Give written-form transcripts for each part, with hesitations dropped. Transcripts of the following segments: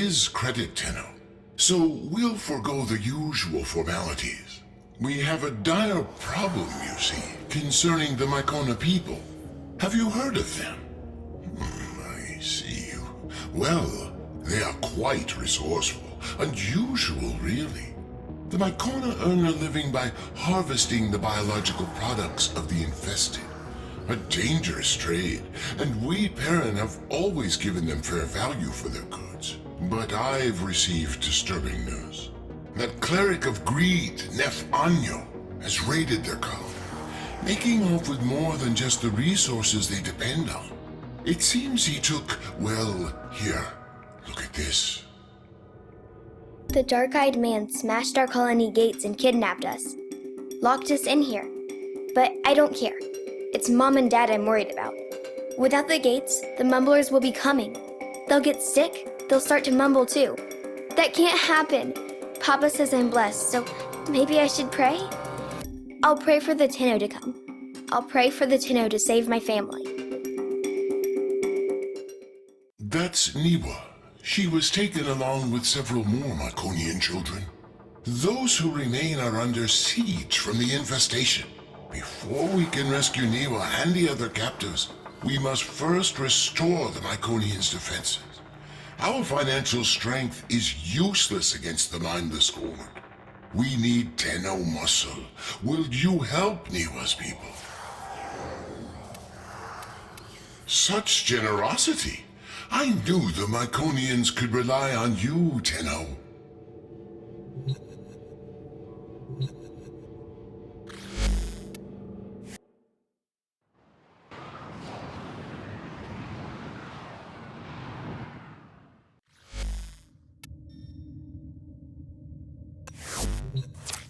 his credit, Tenno. So we'll forego the usual formalities. We have a dire problem, you see, concerning the Mycona people. Have you heard of them? I see. Well, they are quite resourceful. Unusual, really. The Mycona earn a living by harvesting the biological products of the infested. A dangerous trade, and we Perrin have always given them fair value for their goods. But I've received disturbing news. That cleric of greed, Nef Anyo, has raided their colony, making off with more than just the resources they depend on. It seems he took, well, here, look at this. The dark-eyed man smashed our colony gates and kidnapped us. Locked us in here. But I don't care. It's Mom and Dad I'm worried about. Without the gates, the mumblers will be coming. They'll get sick, they'll start to mumble too. That can't happen. Papa says I'm blessed, so maybe I should pray? I'll pray for the Tenno to come. I'll pray for the Tenno to save my family. That's Niwa. She was taken along with several more Myconian children. Those who remain are under siege from the infestation. Before we can rescue Niwa and the other captives, we must first restore the Myconians' defenses. Our financial strength is useless against the mindless horde. We need Tenno muscle. Will you help Niwa's people? Such generosity! I knew the Myconians could rely on you, Tenno.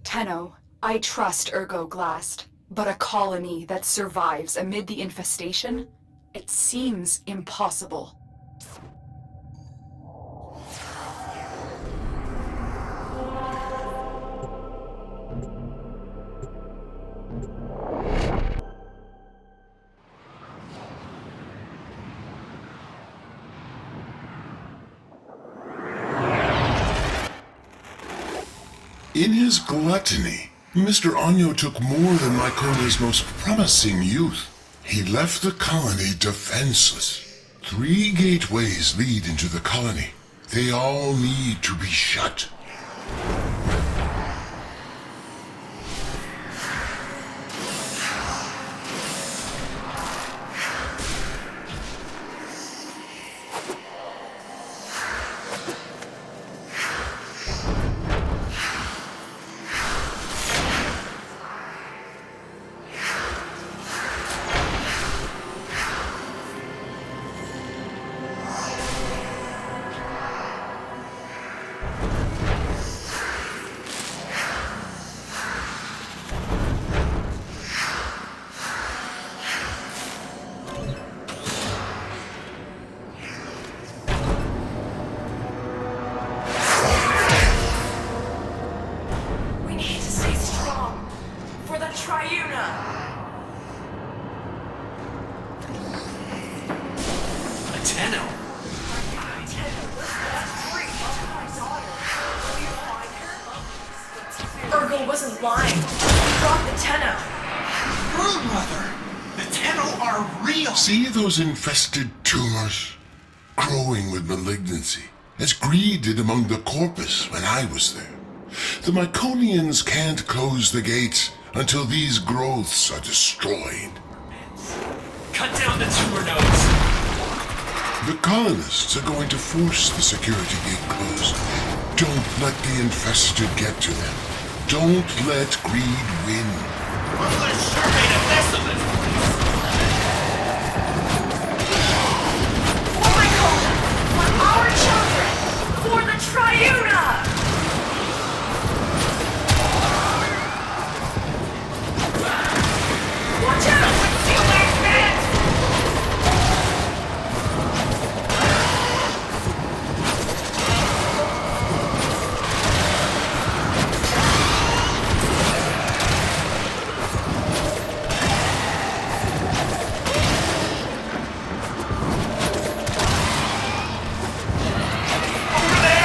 Tenno, I trust Ergo Glast, but a colony that survives amid the infestation? It seems impossible. In his gluttony, Mr. Anyo took more than Mycona's most promising youth. He left the colony defenseless. 3 gateways lead into the colony. They all need to be shut. Ergo wasn't lying. He brought the Tenno. Broodmother! The Tenno are real! See those infested tumors? Growing with malignancy, as greed did among the corpus when I was there. The Myconians can't close the gates until these growths are destroyed. Cut down the tumor nodes! The colonists are going to force the security gate closed. Don't let the infested get to them. Don't let greed win. Ruthless sure made a mess of this place! For my Kona! For our children! For the Triuna! Watch out! You last man! Over there!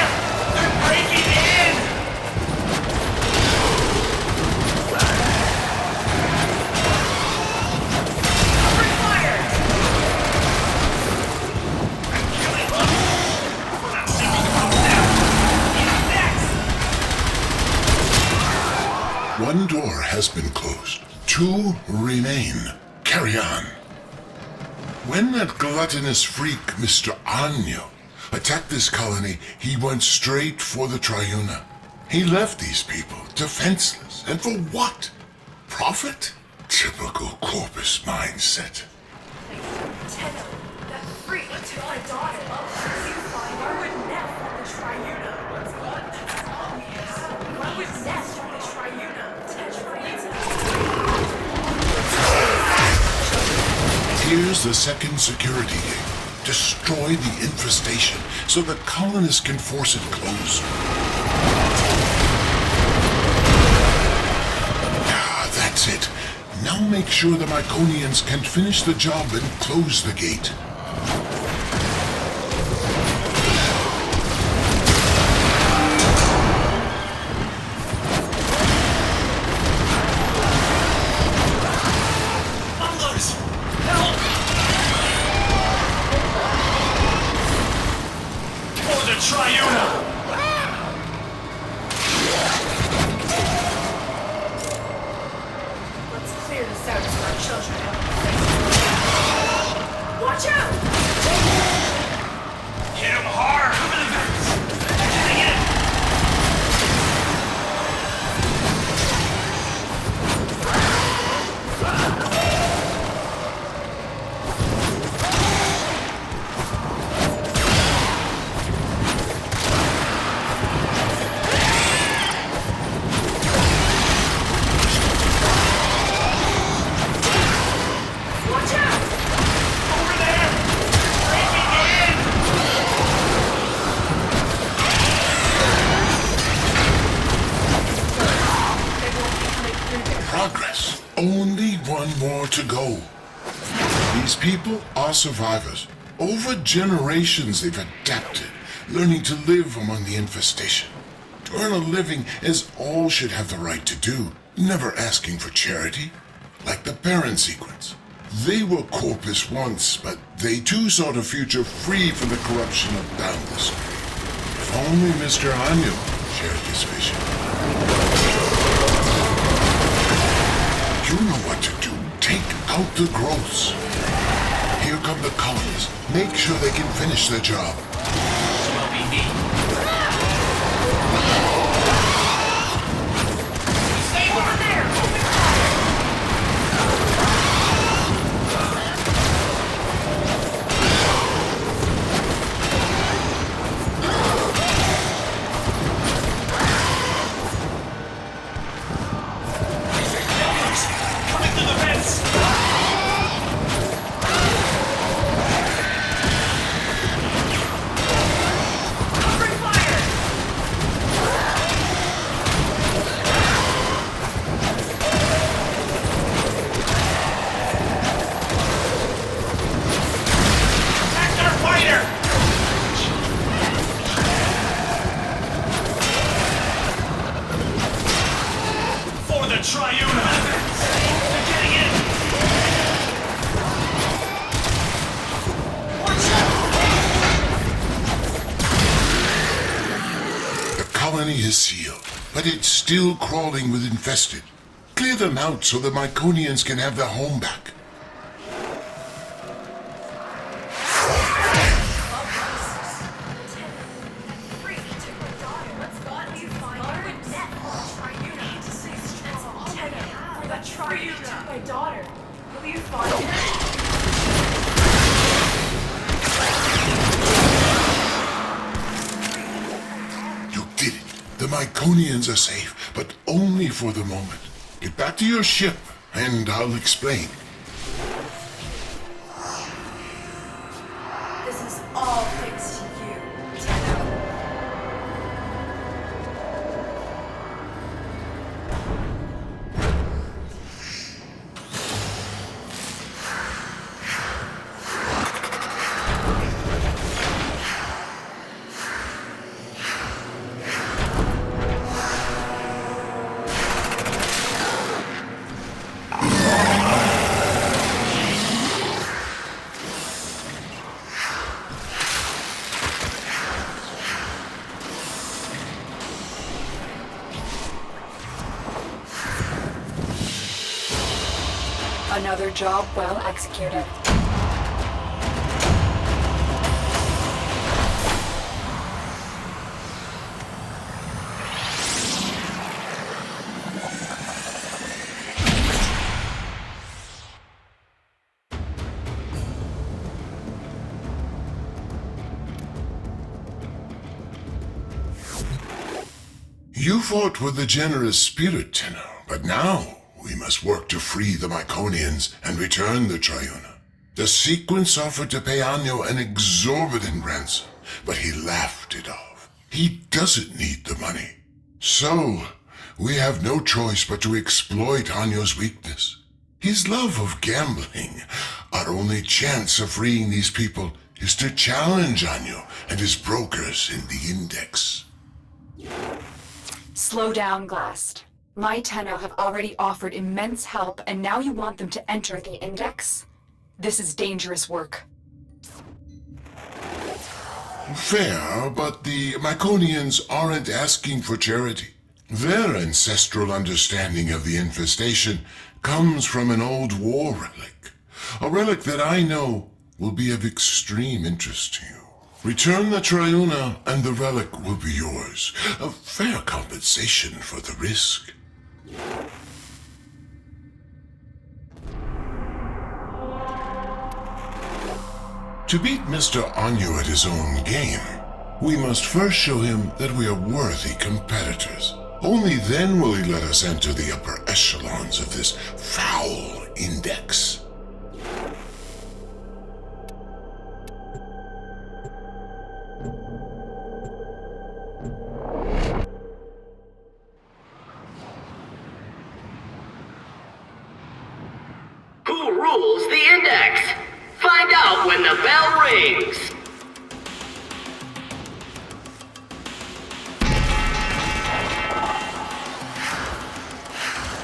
One door has been closed. 2 remain. Carry on. When that gluttonous freak, Mr. Anyo, attacked this colony, he went straight for the Triuna. He left these people defenseless. And for what? Profit? Typical Corpus mindset. Tenno, that freak took my daughter. You find her with Neff at the Triuna. That's all we have. Why would Neff at the Triuna? Here's the second security gate. Destroy the infestation so the colonists can force it closed. Ah, that's it. Now make sure the Myconians can finish the job and close the gate. Others! Help! For the Triuna! Let's clear this out so our children have a place. Watch out! Hit him hard! Getting in! Watch out! Over there! Breaking in! Progress. Only one more to go. These people are survivors. Over generations they've adapted, learning to live among the infestation. To earn a living is all should have the right to do, never asking for charity. Like the parent sequence. They were Corpus once, but they too sought a future free from the corruption of boundless. If only Mr. Anyo shared this vision. You know what to do. Take out the growths. Here come the colonists. Make sure they can finish their job. Will be me. Stay over there! Open fire! Coming through the vents! Open fire! Attack our fighter! For the Triuna! They're getting in! The colony is sealed, but it's still crawling with infested. Clear them out so the Myconians can have their home back. Freak took my daughter. Let's go. You find her with Neff at the Triuna. That's all Tenno, for that Triuna took my daughter. Will you find her? You did it. The Myconians are safe, but only for the moment. Get back to your ship, and I'll explain. This is all thanks to you, Tenno. Another job well executed. You fought with a generous spirit, Tenno, but now we must work to free the Myconians and return the Triuna. The sequence offered to pay Anyo an exorbitant ransom, but he laughed it off. He doesn't need the money. So, we have no choice but to exploit Anyo's weakness. His love of gambling. Our only chance of freeing these people is to challenge Anyo and his brokers in the Index. Slow down, Glast. My Tenno have already offered immense help, and now you want them to enter the Index? This is dangerous work. Fair, but the Myconians aren't asking for charity. Their ancestral understanding of the infestation comes from an old war relic. A relic that I know will be of extreme interest to you. Return the Triuna and the relic will be yours. A fair compensation for the risk. To beat Mr. Anyo at his own game, we must first show him that we are worthy competitors. Only then will he let us enter the upper echelons of this foul index. Who rules the Index? Find out when the bell rings!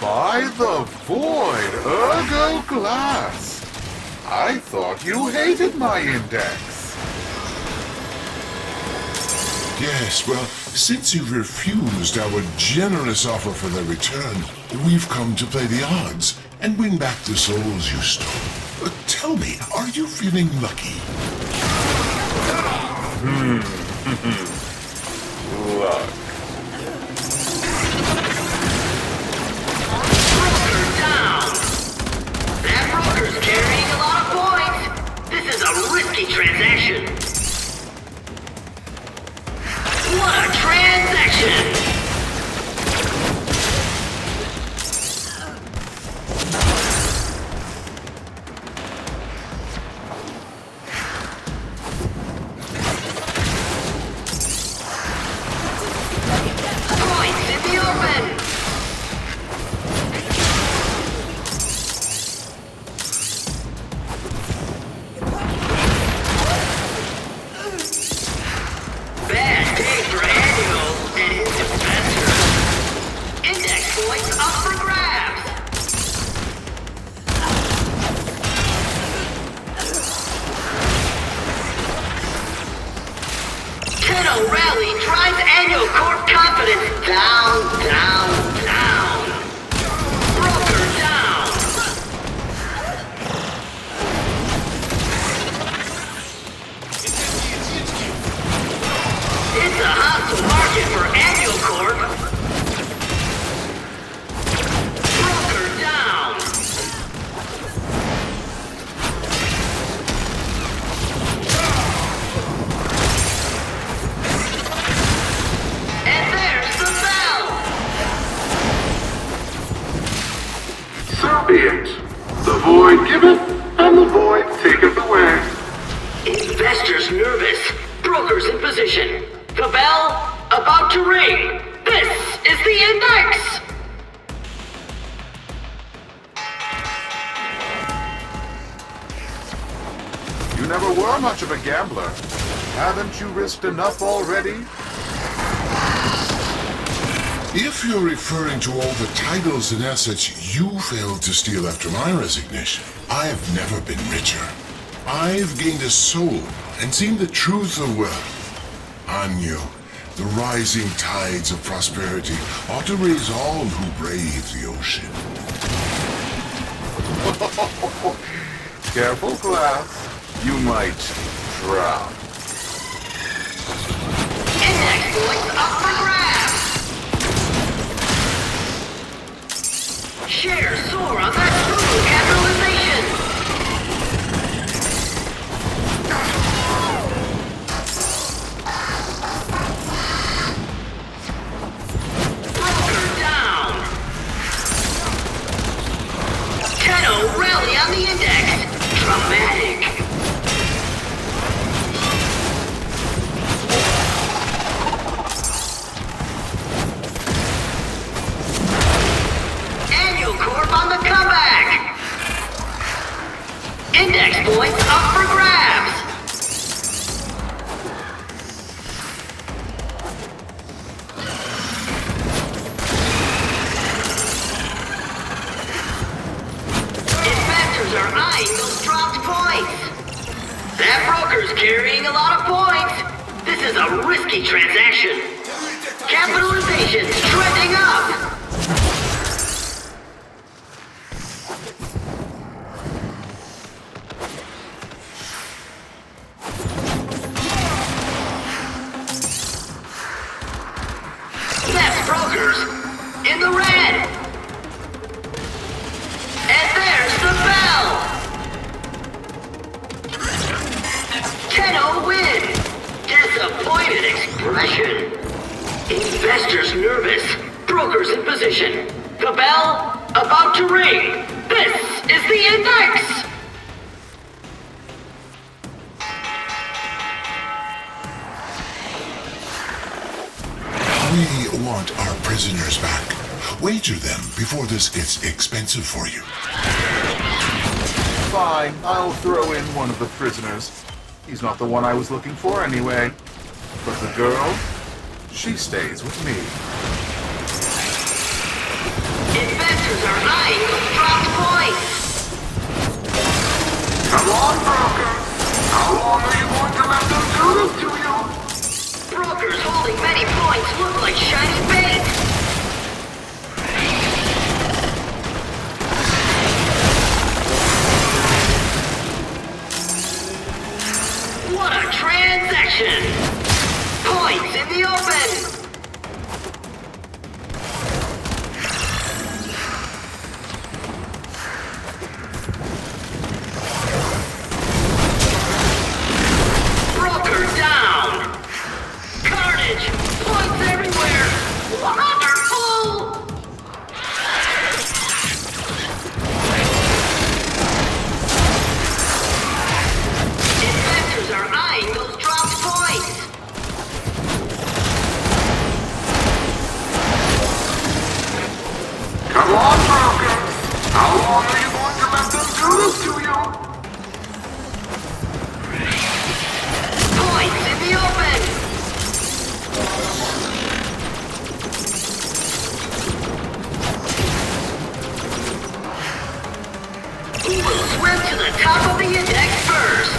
By the void, ergo glass! I thought you hated my Index. Yes, well, since you've refused our generous offer for their return, we've come to play the odds and win back the souls you stole. Tell me, are you feeling lucky? Luck. Broker down! That broker's carrying a lot of points! This is a risky transaction! What a transaction! Points in the open! Bad day for Annual and his investors. Index points up for grabs. Tenno Rally drives Annual Corp confidence down, down, down. Broker down. It's a hostile market for Annual Corp. Broker down. And there's the bell. So be it. The void giveth, and the void taketh away. Investors nervous. Brokers in position. The bell about to ring. This is the Index. You never were much of a gambler. Haven't you risked enough already? If you're referring to all the titles and assets you failed to steal after my resignation, I've never been richer. I've gained a soul and seen the truth of wealth. Anyo, the rising tides of prosperity ought to raise all who brave the ocean. Careful, Glass. You might drown. Index points up for grabs! Shares soar on that smooth capitalization! Broker down! Tenno rally on the index! Dramatic! Corp on the comeback! Index points up for grabs! Investors are eyeing those dropped points! That broker's carrying a lot of points! This is a risky transaction! Capitalization's trending up! In the red! And there's the bell! Tenno win! Disappointed expression! Investors nervous, brokers in position. The bell about to ring! This is the index! We want our prisoners back. Wager them before this gets expensive for you. Fine, I'll throw in one of the prisoners. He's not the one I was looking for anyway. But the girl, she stays with me. Investors are eyeing those dropped points! Come on, broker! How long are you going to let them do this to you? Brokers holding many points look like shiny bait! What a transaction! Points in the open! Broker down! Carnage! Points everywhere! Wonderful! Investors are eyeing those dropped points! Come on, broker! How long are you going to let them do this to you? Points in the open! Who will swim to the top of the index first?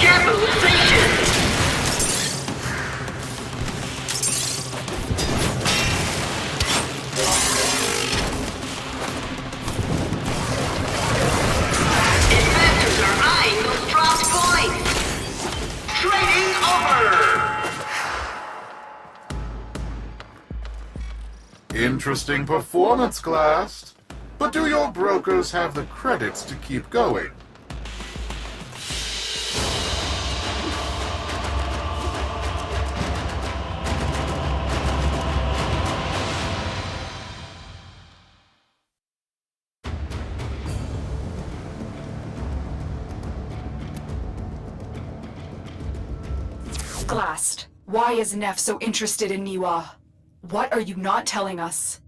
Capitalization! Investors are eyeing those dropped points! Trading over! Interesting performance, Glass. But do your brokers have the credits to keep going? Glast, why is Neff so interested in Niwa? What are you not telling us?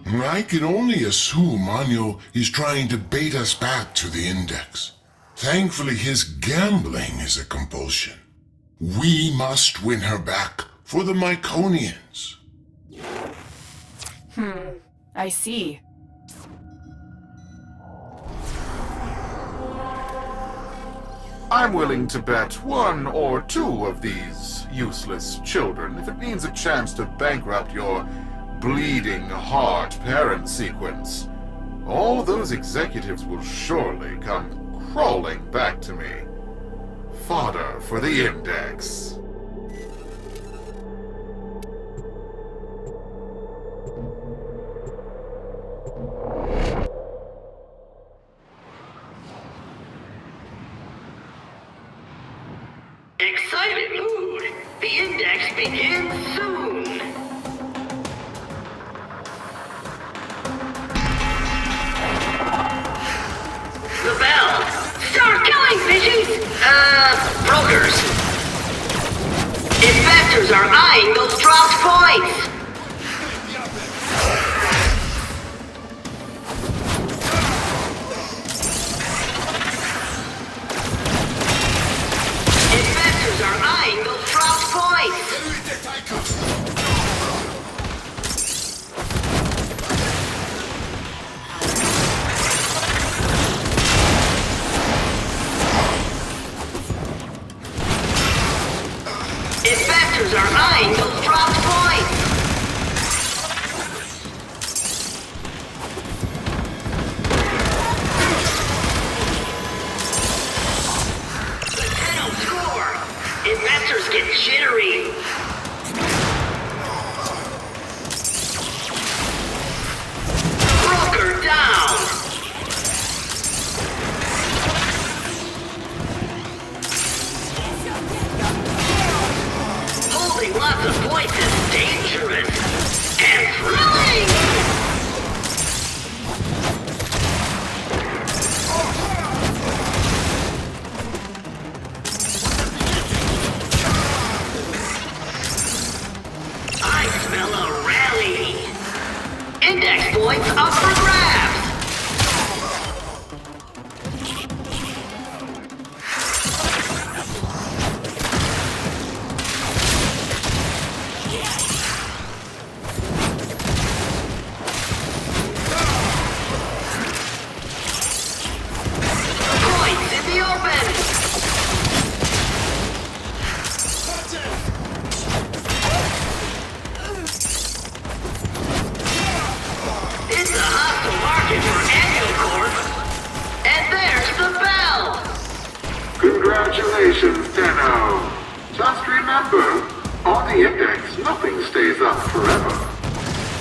I can only assume Anyo is trying to bait us back to the index. Thankfully, his gambling is a compulsion. We must win her back for the Myconians. I see. I'm willing to bet one or two of these useless children if it means a chance to bankrupt your bleeding heart parent sequence, all those executives will surely come crawling back to me. Fodder for the Index. Excited mood. The Index begins soon. The bell. Start killing, bitches! Brokers. Investors are eyeing those dropped points. Investors are eyeing those dropped points. Investors are eyeing those dropped points. The 10-0 score. Investors get jittery. Broker down. Holding lots of points is dangerous and thrilling! I smell a rally! Index points up for grabs! Points in the open! It's a hostile market for Annual Corp. And there's the bell! Congratulations, Tenno. Just remember, on the Index, nothing stays up forever.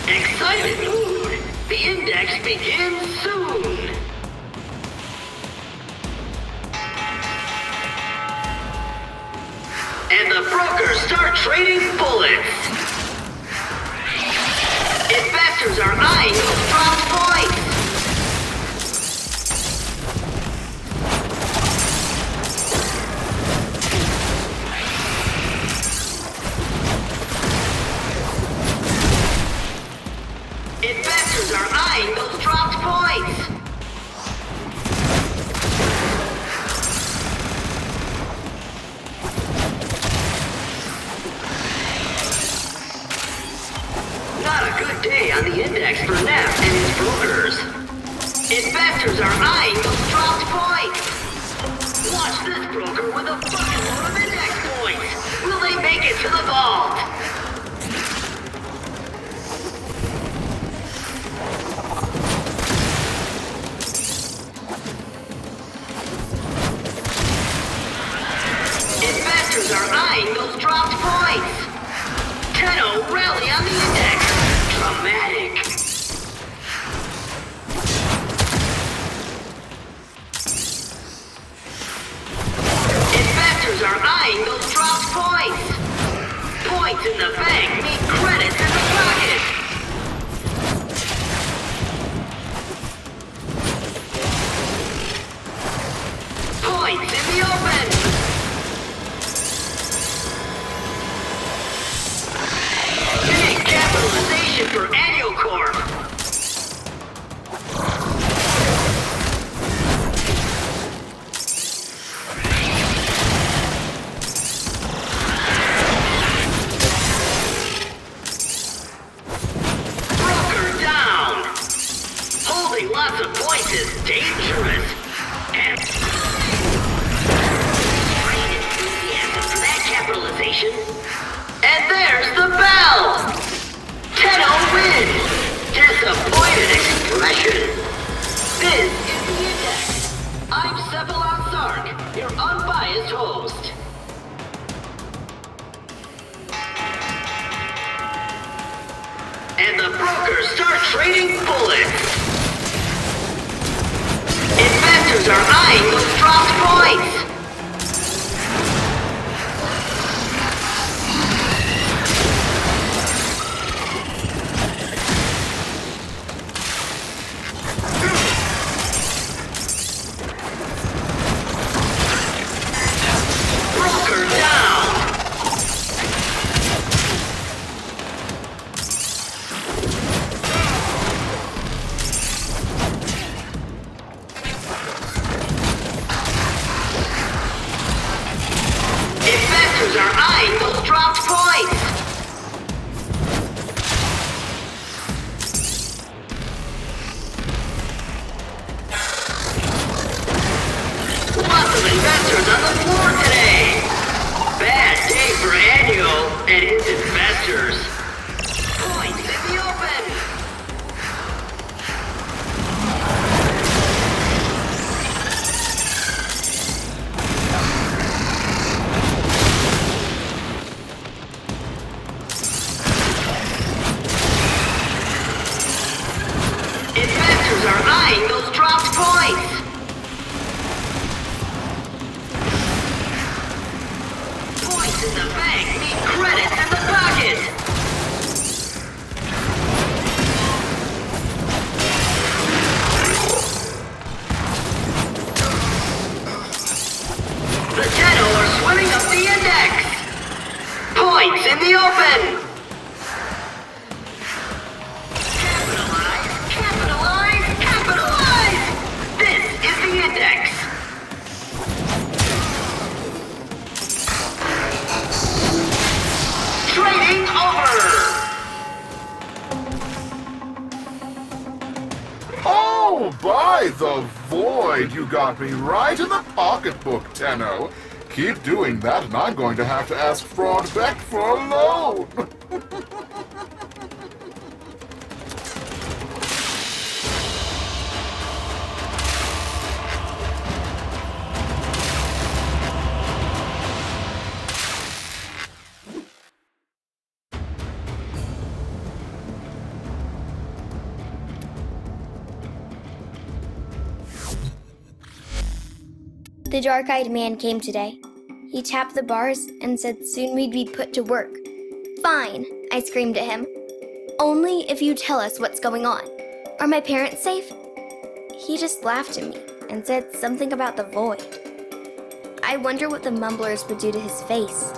Excited mood! The Index begins soon! And the brokers start trading bullets! Investors are eyeing those dropped points! Investors are eyeing those dropped points! Not a good day on the Index for Neff and his brokers. Investors are eyeing those dropped points! Watch this broker with a fucking load of Index points! Will they make it to the vault? Investors are eyeing those dropped points! 10-0 rally on the Index! Dramatic! Investors are eyeing those dropped points! Points in the bank mean credits in the pocket! Points in the open! Big capitalization for Annual Corp! Broker down! Holding lots of points is dangerous. And great enthusiasm for that capitalization. And there's the bell! 10-0 wins! the brokers start trading bullets. Investors are eyeing those dropped points. Broker down. Investors are eyeing those dropped points. Lots of investors on the floor today. Bad day for Annual and his investors. Points in the open. Investors are eyeing those dropped points. Points in the bank mean credits in the pocket. The 10 are swimming up the index. Points in the open. Capitalize, capitalize, capitalize! This is the index. Trading over. Oh, by the void, you got me right in the pocketbook, Tenno. Keep doing that, and I'm going to have to ask Fraud Beck for a loan. The dark-eyed man came today. He tapped the bars and said soon we'd be put to work. Fine, I screamed at him. Only if you tell us what's going on. Are my parents safe? He just laughed at me and said something about the void. I wonder what the mumblers would do to his face.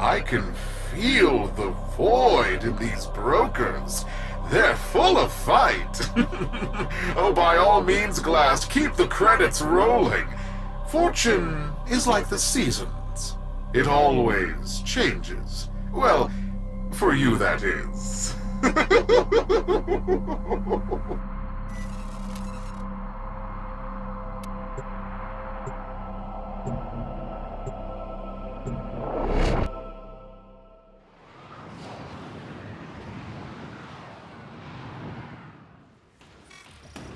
I can feel the void in these brokers. They're full of fight. Oh, by all means, Glast, keep the credits rolling. Fortune is like the seasons. It always changes. Well, for you, that is.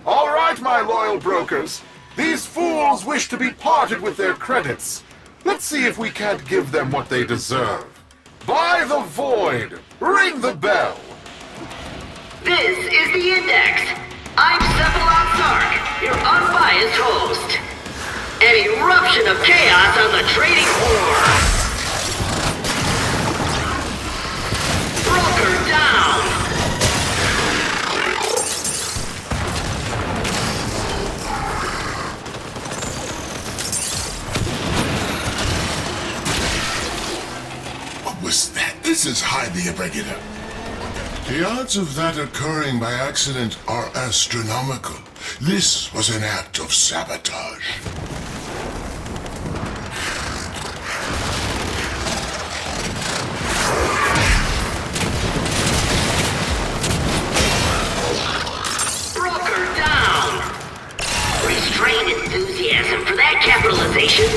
All right, my loyal brokers. These fools wish to be parted with their credits. Let's see if we can't give them what they deserve. Buy the void. Ring the bell. This is the index. I'm Cephalon Sark, your unbiased host. An eruption of chaos on the trading floor. Broker down. What was that? This is highly irregular. The odds of that occurring by accident are astronomical. This was an act of sabotage. Broker down. Restrained enthusiasm for that capitalization.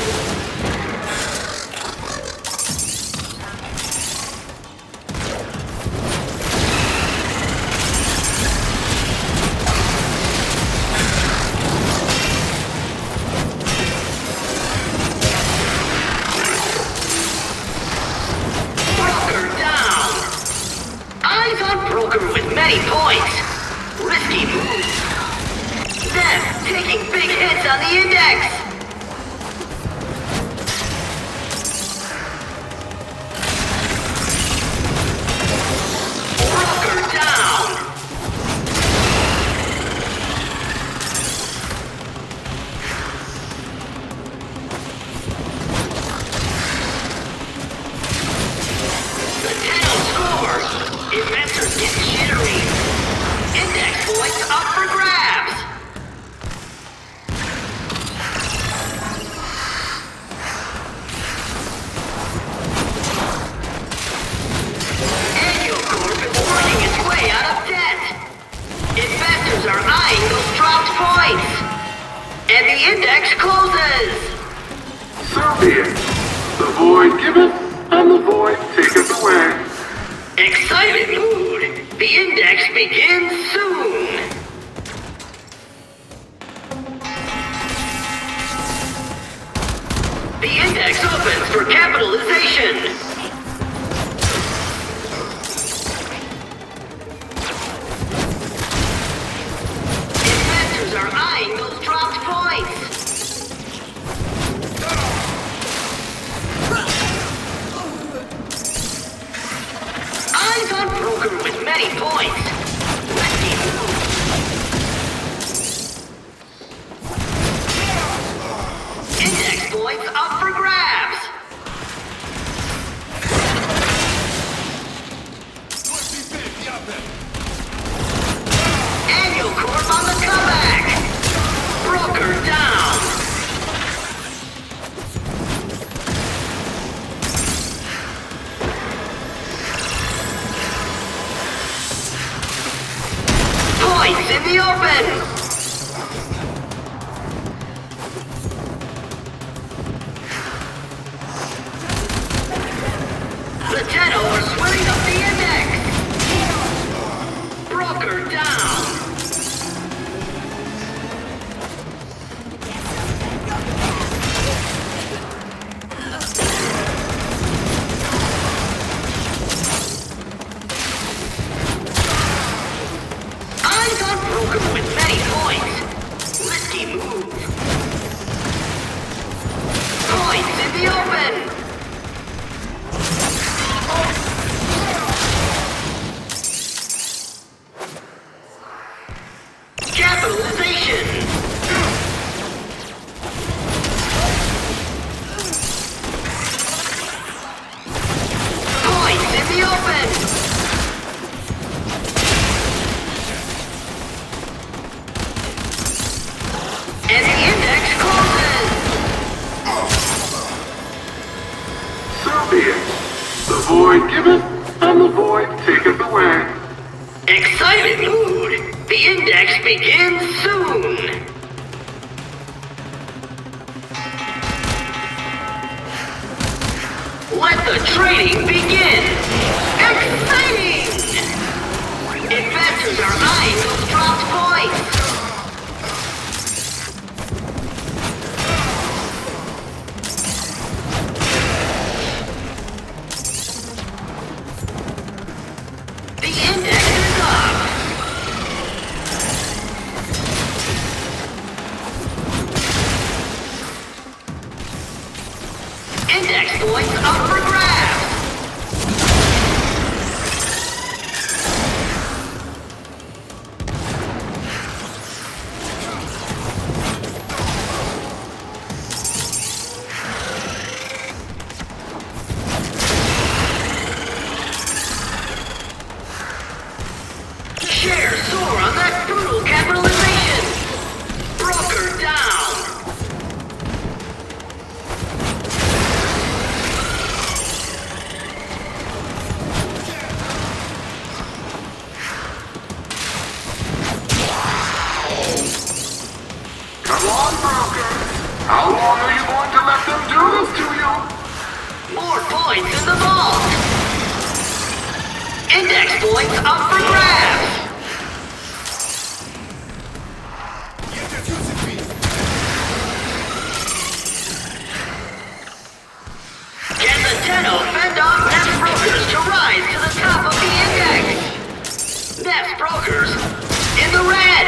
taking big hits on the index. Broker down. The 10-0 score. Investors get jittery. Index points up for grabs. Annual Corp is working its way out of debt. Investors are eyeing those dropped points. And the index closes. So be it. The void giveth, and the void taketh away. Excited mood. The index begins soon. The index opens for capitalization. Investors are eyeing those dropped points. Eyes on broker with many points. Risky move. Index points up for grabs. Annual Corp on the comeback. Broker down. Points in the open. The 10-0 are sweating up the index. Broker down. Eyes on broker with many points. Risky move. Points in the open. Capitalization. Points in the open. And the index closes. So be it. The void giveth, and the void taketh away. Excited mood. The index begins soon. Let the trading begin. Exciting! Investors are eyeing those dropped points. The index is up. Index points up for grabs. Shares soar on that brutal capitalization. Broker down. Come on, broker. How long are you going to let them do this to you? More points in the vault. Index points up for grabs. Can the 10-0 fend off Nest Brokers to rise to the top of the index? Nest Brokers in the red.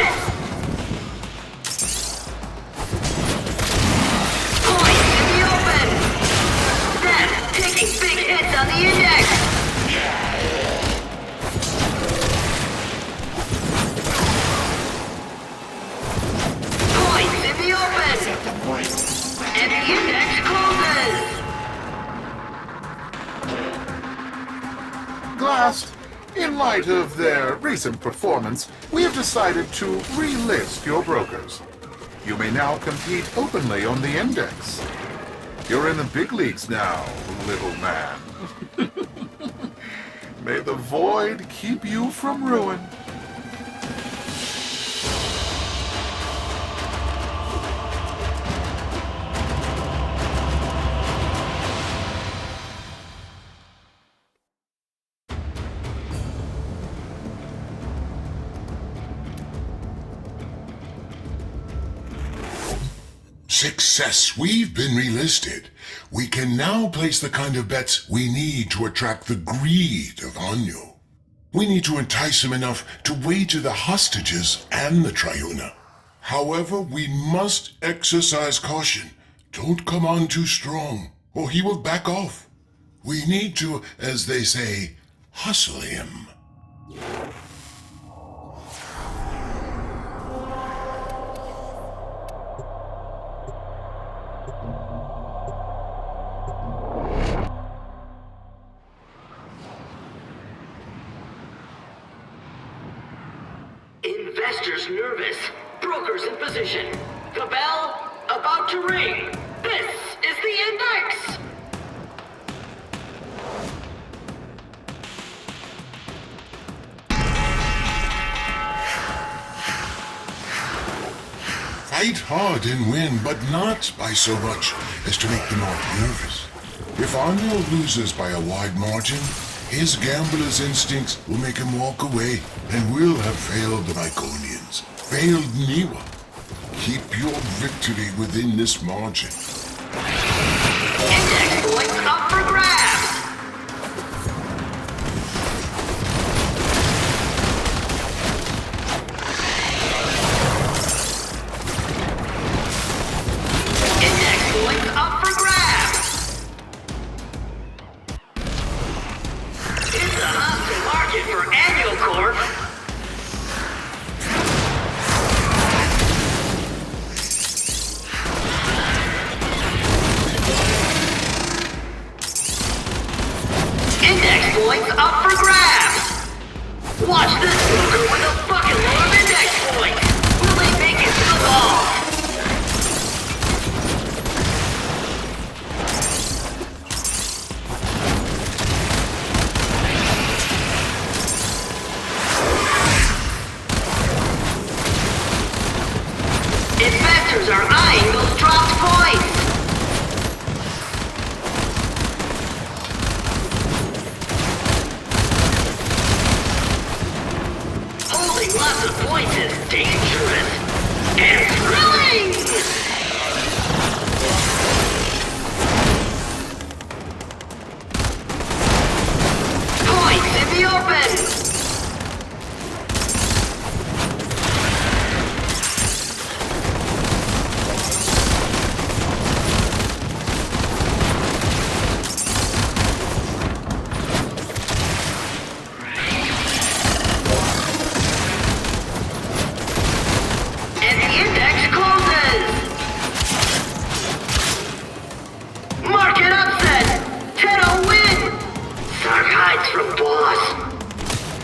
light of their recent performance, we have decided to relist your brokers. You may now compete openly on the index. You're in the big leagues now, little man. May the void keep you from ruin. Success! We've been relisted. We can now place the kind of bets we need to attract the greed of Anyo. We need to entice him enough to wager the hostages and the Triuna. However, we must exercise caution. Don't come on too strong, or he will back off. We need to, as they say, hustle him. Investors nervous. Brokers in position. The bell about to ring. This is the index. Fight hard and win, but not by so much as to make them all nervous. If Anyo loses by a wide margin, his gambler's instincts will make him walk away, and we'll have failed the Myconians, failed Niwa. Keep your victory within this margin. Index points up for grabs. Index points up for grabs. It's a hostile market for Annual Corp. Index points up for grabs. Watch this broker with a bucket load of index points. Will they make it to the ball? Investors are eyeing those dropped points. Holding lots of points is dangerous and thrilling. Points in the open. And the index closes! Market upset! 10-0 win! Sark hides from boss.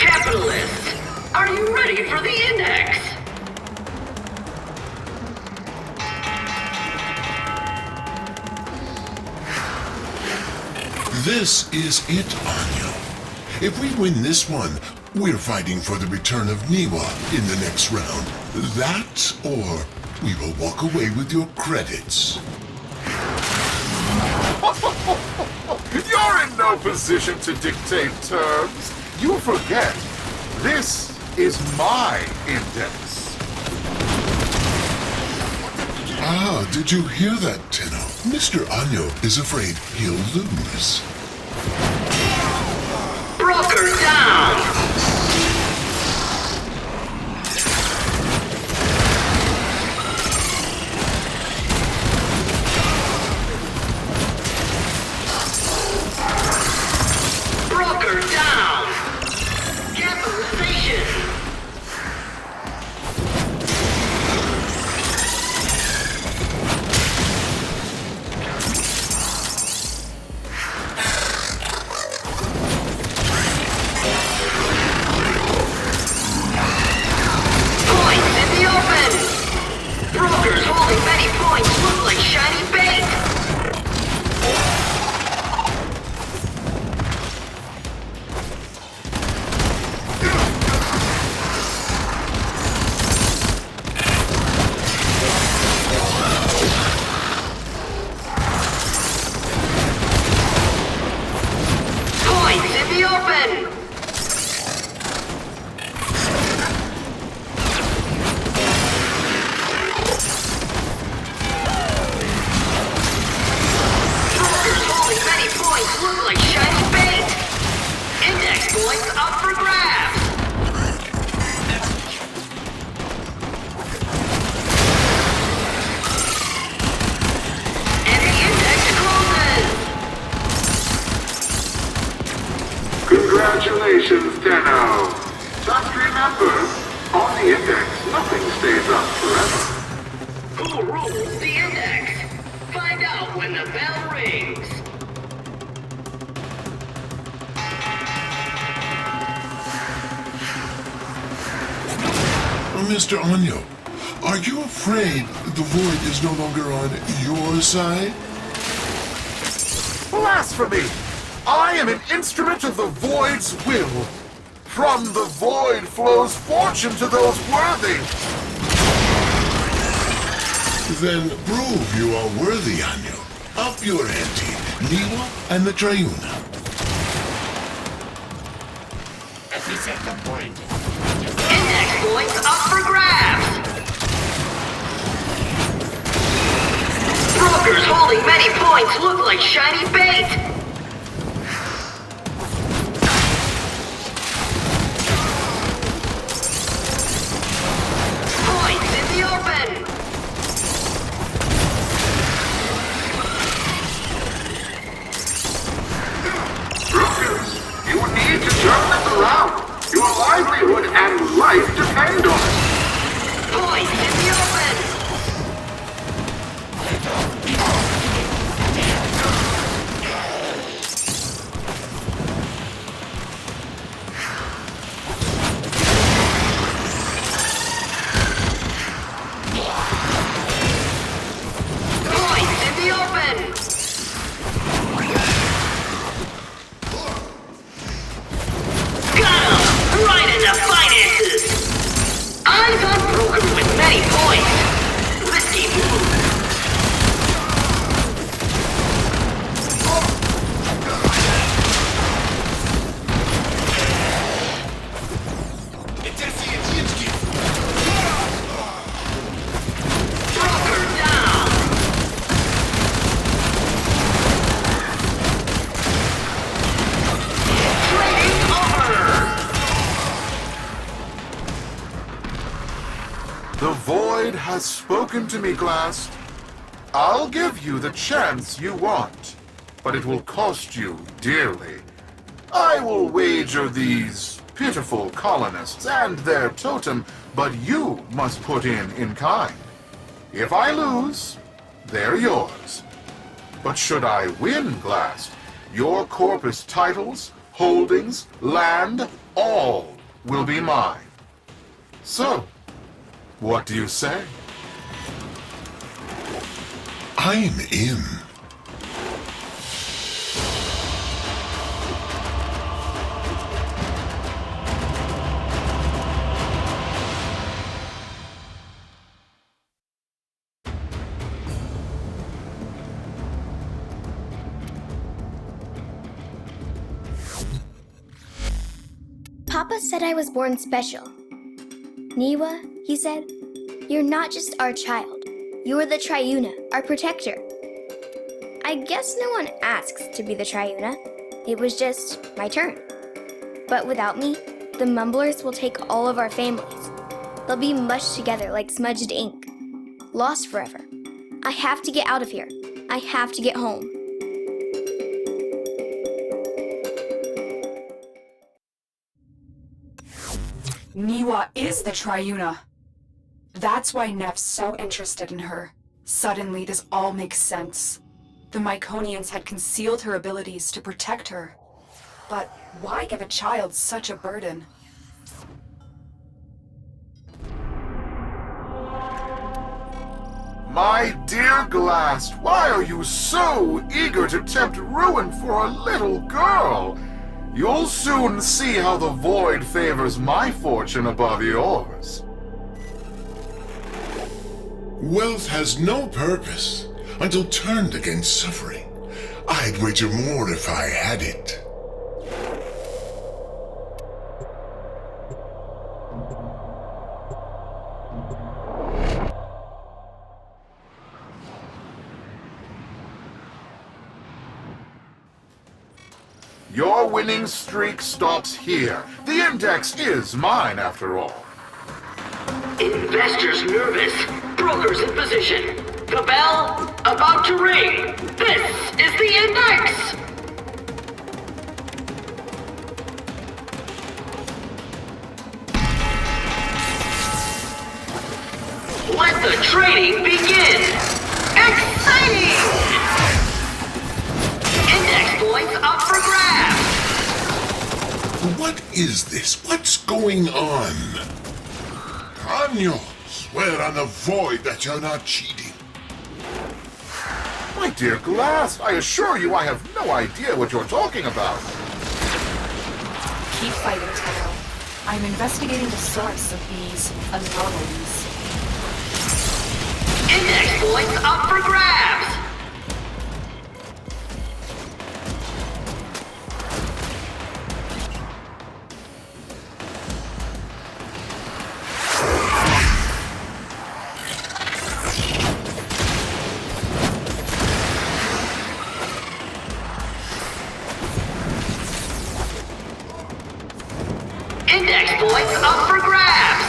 Capitalists, are you ready for the index? This is it, Anyo. If we win this one, we're fighting for the return of Niwa in the next round. That, or we will walk away with your credits. You're in no position to dictate terms. You forget, this is my index. Ah, did you hear that, Tenno? Mr. Anyo is afraid he'll lose. Broker down! Broker down! Capitalization! Tenno. Just remember, on the index, nothing stays up forever. Who rules the index? Find out when the bell rings. Mr. Anyo, are you afraid the Void is no longer on your side? Blasphemy! I am an instrument of the Void's will. From the Void flows fortune to those worthy. Then prove you are worthy, Anyo. Up your ante, Niwa and the Triuna. Let me set the point. Index points up for grabs! Brokers holding many points look like shiny bait! Points in the open! Brokers, you need to turn this around. Your livelihood and life depend on it. Points in the open! Points in the open! Got him! Right in the finances! Eyes on broker with many points! Risky move! Broker down! Trading over! The Void has spoken to me, Glast. I'll give you the chance you want, but it will cost you dearly. I will wager these pitiful colonists and their totem, but you must put in kind. If I lose, they're yours. But should I win, Glast, your corpus titles, holdings, land, all will be mine. So, what do you say? I'm in. Papa said I was born special. Niwa, he said, you're not just our child. You're the Triuna, our protector. I guess no one asks to be the Triuna. It was just my turn. But without me, the Mumblers will take all of our families. They'll be mushed together like smudged ink. Lost forever. I have to get out of here. I have to get home. Niwa is the Triuna. That's why Neff's so interested in her. Suddenly, this all makes sense. The Myconians had concealed her abilities to protect her. But why give a child such a burden? My dear Glast, why are you so eager to tempt ruin for a little girl? You'll soon see how the Void favors my fortune above yours. Wealth has no purpose until turned against suffering. I'd wager more if I had it. Your winning streak stops here. The index is mine, after all. Investors nervous. Brokers in position. The bell about to ring. This is the index. Let the trading begin! Exciting! Index points up for grabs! What is this? What's going on? Anyo, swear on the void that you're not cheating. My dear Glass, I assure you I have no idea what you're talking about. Keep fighting, Tenno. I'm investigating the source of these anomalies. Index points up for grabs! Index points up for grabs!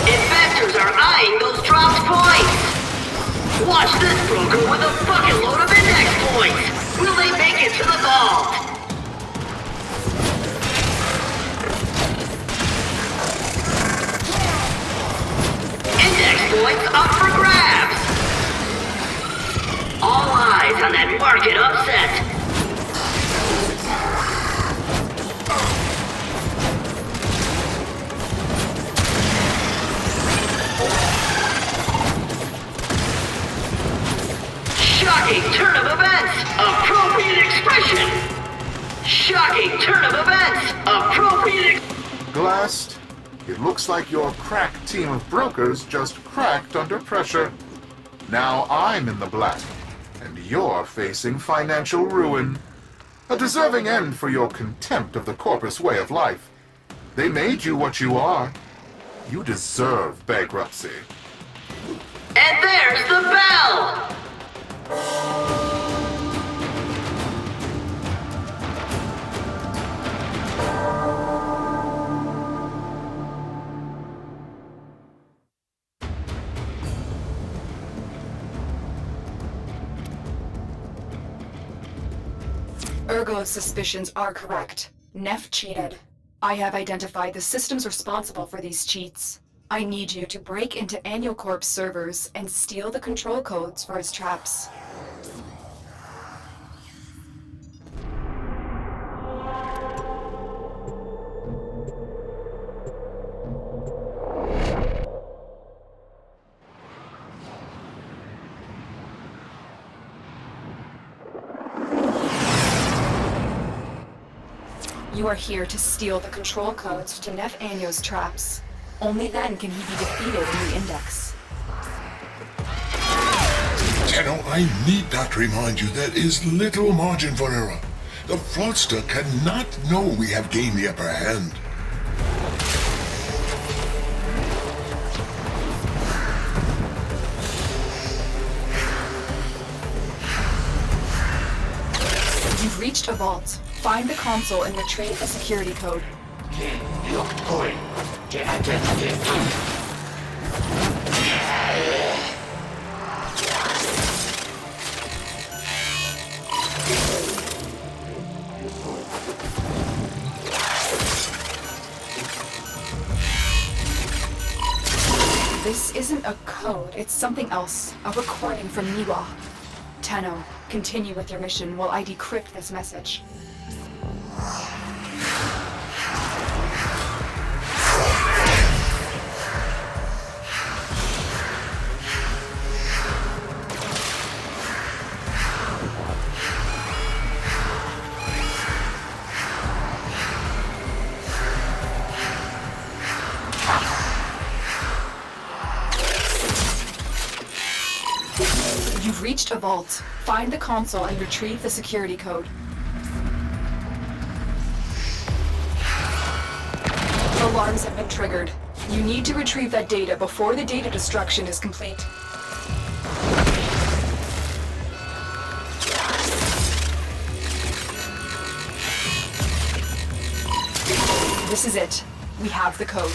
Investors are eyeing those dropped points! Watch this broker with a bucket load of index points! Will they make it to the vault? Index points up for grabs! All eyes on that market upset! Shocking turn of events! Appropriate expression! Shocking turn of events! Appropriate Glass, it looks like your crack team of brokers just cracked under pressure. Now I'm in the black, and you're facing financial ruin. A deserving end for your contempt of the corpus way of life. They made you what you are. You deserve bankruptcy. And there's the bell! Ergo's suspicions are correct. Neff cheated. I have identified the systems responsible for these cheats. I need you to break into Corp's servers and steal the control codes for his traps. You are here to steal the control codes to Neff Anyo's traps. Only then can he be defeated in the Index. Tenno, I need not remind you there is little margin for error. The fraudster cannot know we have gained the upper hand. You've reached a vault. Find the console and retrieve the security code. This isn't a code, it's something else. A recording from Niwa. Tenno, continue with your mission while I decrypt this message. You've reached a vault. Find the console and retrieve the security code. Alarms have been triggered. You need to retrieve that data before the data destruction is complete. This is it. We have the code.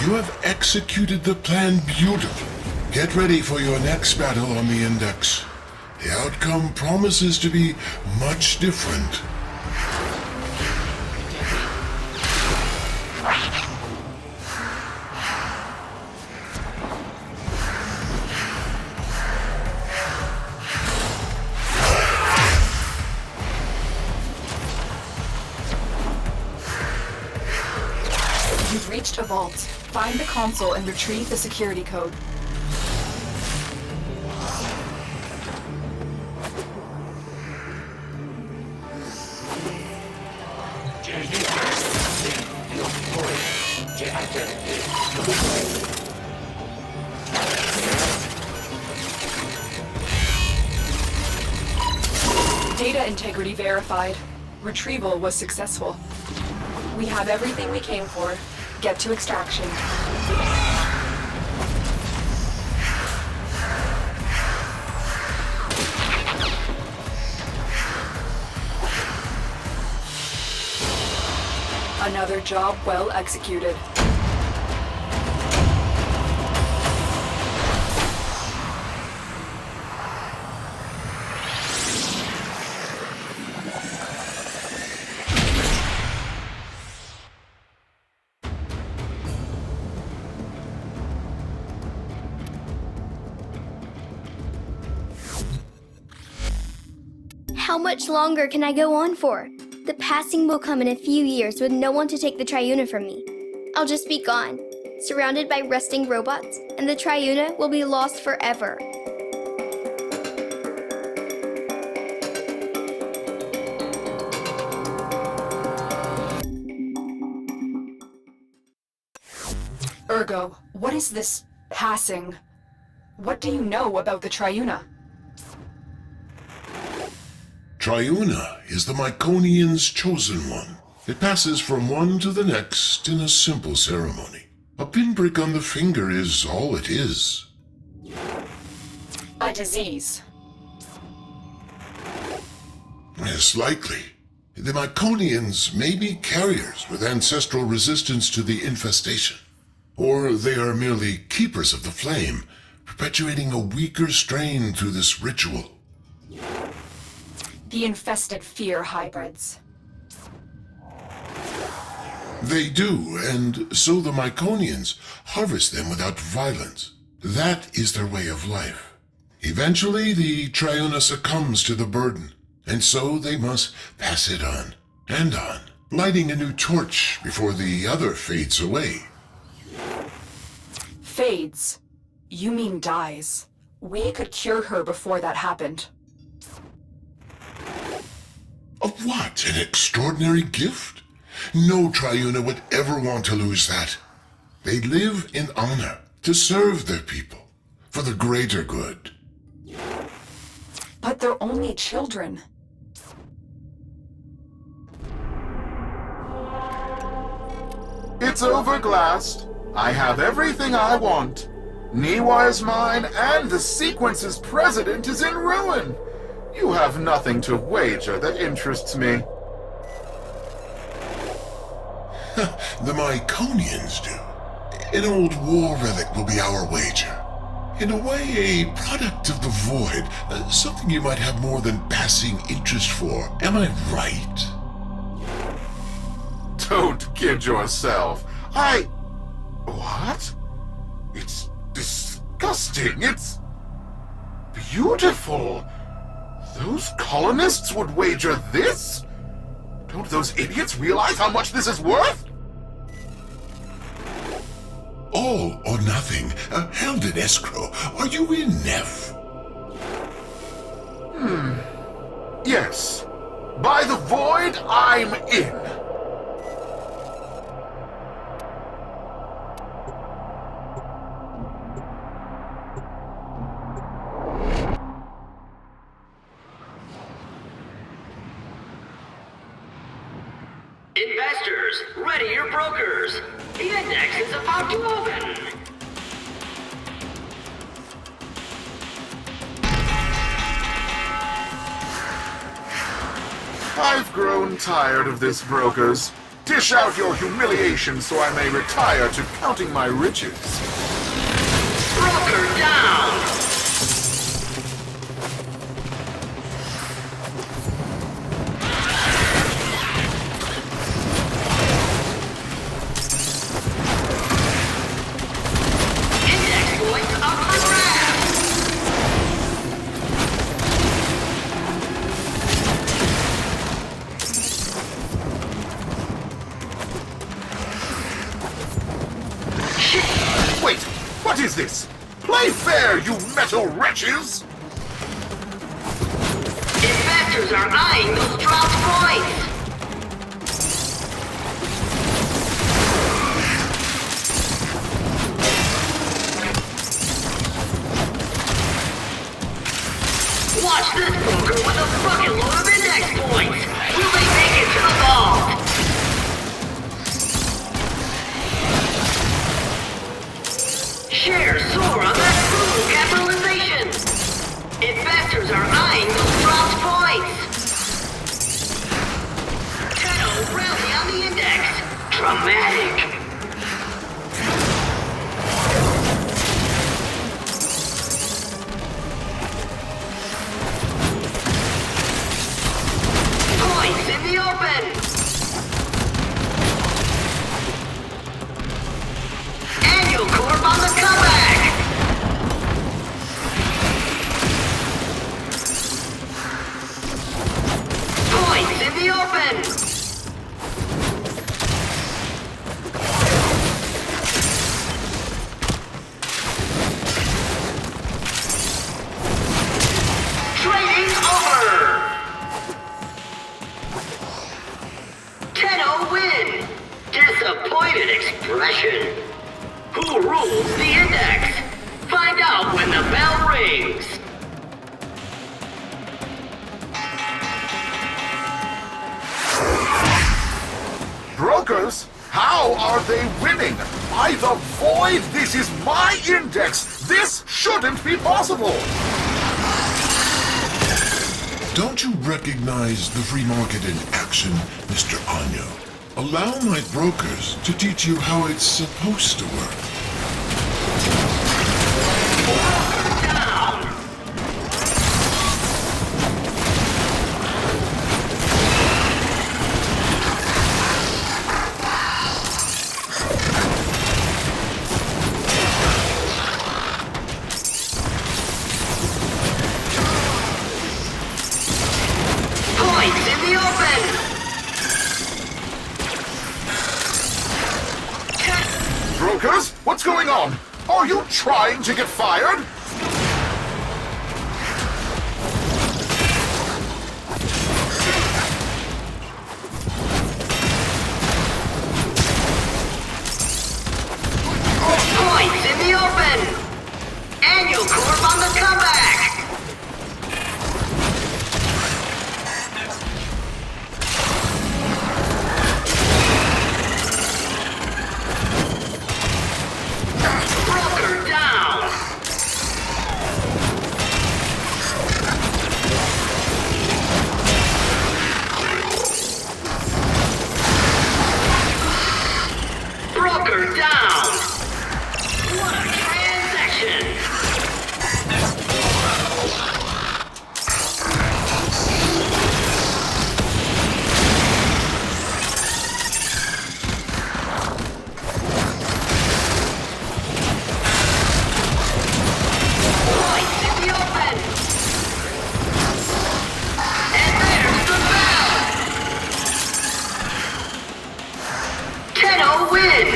You have executed the plan beautifully. Get ready for your next battle on the Index. The outcome promises to be much different. You've reached a vault. Find the console and retrieve the security code. Data integrity verified. Retrieval was successful. We have everything we came for. Get to extraction. Another job well executed. How much longer can I go on for? The passing will come in a few years with no one to take the Triuna from me. I'll just be gone, surrounded by rusting robots, and the Triuna will be lost forever. Ergo, what is this passing? What do you know about the Triuna? Triuna is the Myconian's chosen one. It passes from one to the next in a simple ceremony. A pinprick on the finger is all it is. A disease. Yes, likely. The Myconians may be carriers with ancestral resistance to the infestation. Or they are merely keepers of the flame, perpetuating a weaker strain through this ritual. The infested fear hybrids. They do, and so the Myconians harvest them without violence. That is their way of life. Eventually, the Triuna succumbs to the burden, and so they must pass it on, and on, lighting a new torch before the other fades away. Fades? You mean dies. We could cure her before that happened. Of what? An extraordinary gift? No Triuna would ever want to lose that. They live in honor, to serve their people, for the greater good. But they're only children. It's over, Glast. I have everything I want. Niwa is mine, and the Sequence's president is in ruin. You have nothing to wager that interests me. The Myconians do. An old war relic will be our wager. In a way, a product of the void. Something you might have more than passing interest for. Am I right? Don't kid yourself. What? It's disgusting. It's beautiful. Those colonists would wager this? Don't those idiots realize how much this is worth? All or nothing. Held in escrow. Are you in, Neff? Yes. By the void, I'm in. Investors, ready your brokers. The index is about to open. I've grown tired of this, brokers. Dish out your humiliation so I may retire to counting my riches. Broker down! Index points up for grabs! Wait, what is this? Play fair, you metal wretches! Investors are eyeing those dropped points! Watch this broker with a bucket load of index points! Will they make it to the vault? Shares soar on that brutal capitalization! Investors are eyeing those dropped points! Tenno rally on the index! Dramatic! Points in the open! Annual Corp on the comeback! Points in the open! Trading over! Tenno win! Disappointed expression! Who rules the index? Find out when the bell rings! Brokers? How are they winning? By the void, this is my index! This shouldn't be possible! Don't you recognize the free market in action, Mr. Anyo? Allow my brokers to teach you how it's supposed to work. Down! Points in the open! Brokers? What's going on? Are you trying to get fired? Points in the open! Annual Corp on the comeback! Broker down! Broker down! What a transaction! Points in the open! And there's the bell! Tenno win!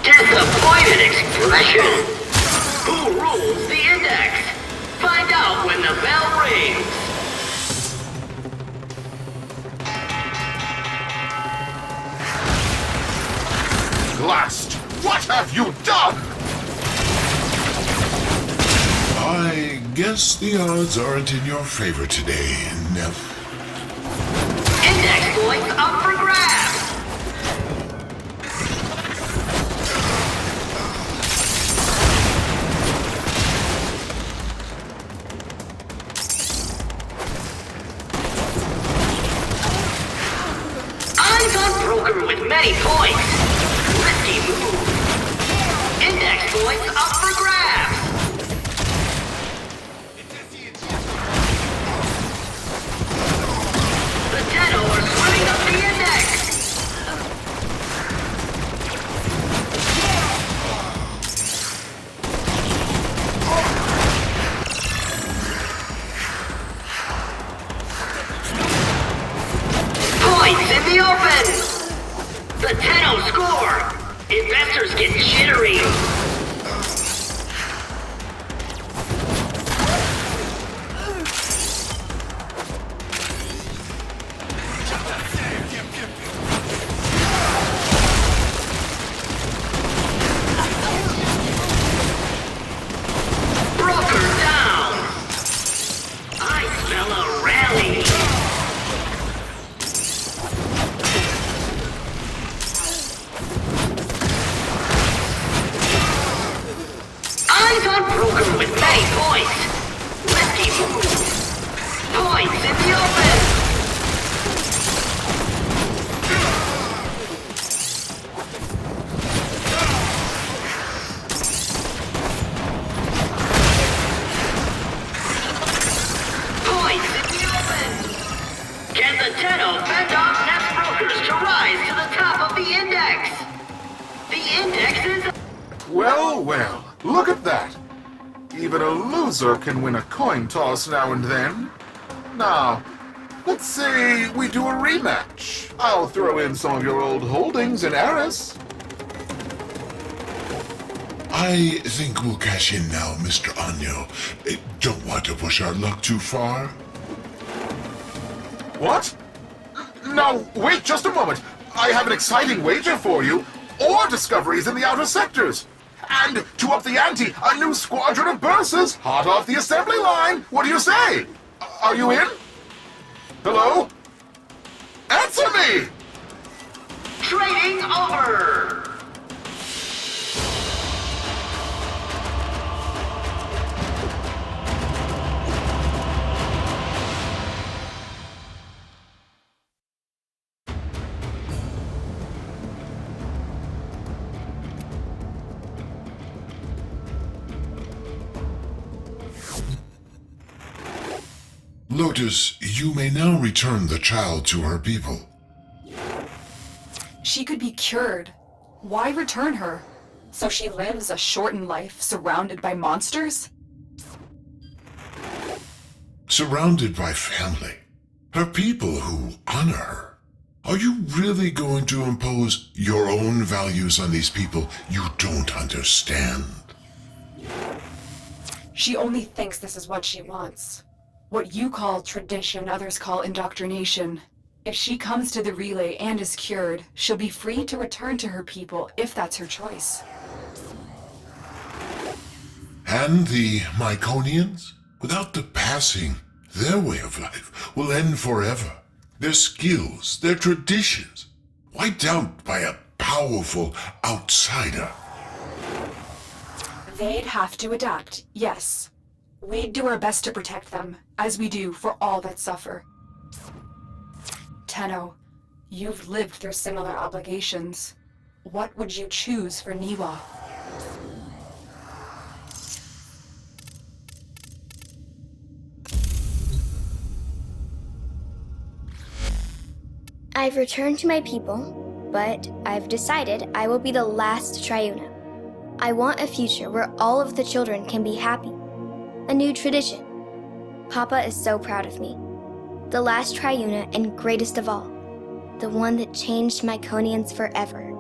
Disappointed expression! Who rules the index? Find out when the bell rings! Glast, what have you done? I guess the odds aren't in your favor today, Neff. Index points up for grabs! many points. Risky move. Index points up for grabs. The Tenno are swimming up the index. Points in the open. The Tenno score. Investors get jittery. Broker down. I smell a rally. Eyes on Broker with many points. Risky move. Points in the open. Points in the open. Can the Tenno fend off Neff's brokers to rise to the top of the index? The index is... Well, well, look at that. Even a loser can win a coin toss now and then. Now, let's say we do a rematch. I'll throw in some of your old holdings in Eris. I think we'll cash in now, Mr. Anyo. Don't want to push our luck too far. What? No, wait just a moment. I have an exciting wager for you. Ore discoveries in the outer sectors. And to up the ante, a new squadron of Bursas, hot off the assembly line. What do you say? Are you in? Hello? Answer me! Trading over! Lotus, you may now return the child to her people. She could be cured. Why return her? So she lives a shortened life surrounded by monsters? Surrounded by family. Her people who honor her. Are you really going to impose your own values on these people you don't understand? She only thinks this is what she wants. What you call tradition, others call indoctrination. If she comes to the relay and is cured, she'll be free to return to her people if that's her choice. And the Myconians? Without the passing, their way of life will end forever. Their skills, their traditions, wiped out by a powerful outsider. They'd have to adapt, yes. We'd do our best to protect them, as we do for all that suffer. Tenno, you've lived through similar obligations. What would you choose for Niwa? I've returned to my people, but I've decided I will be the last Triuna. I want a future where all of the children can be happy. A new tradition. Papa is so proud of me. The last Triuna and greatest of all. The one that changed Myconians forever.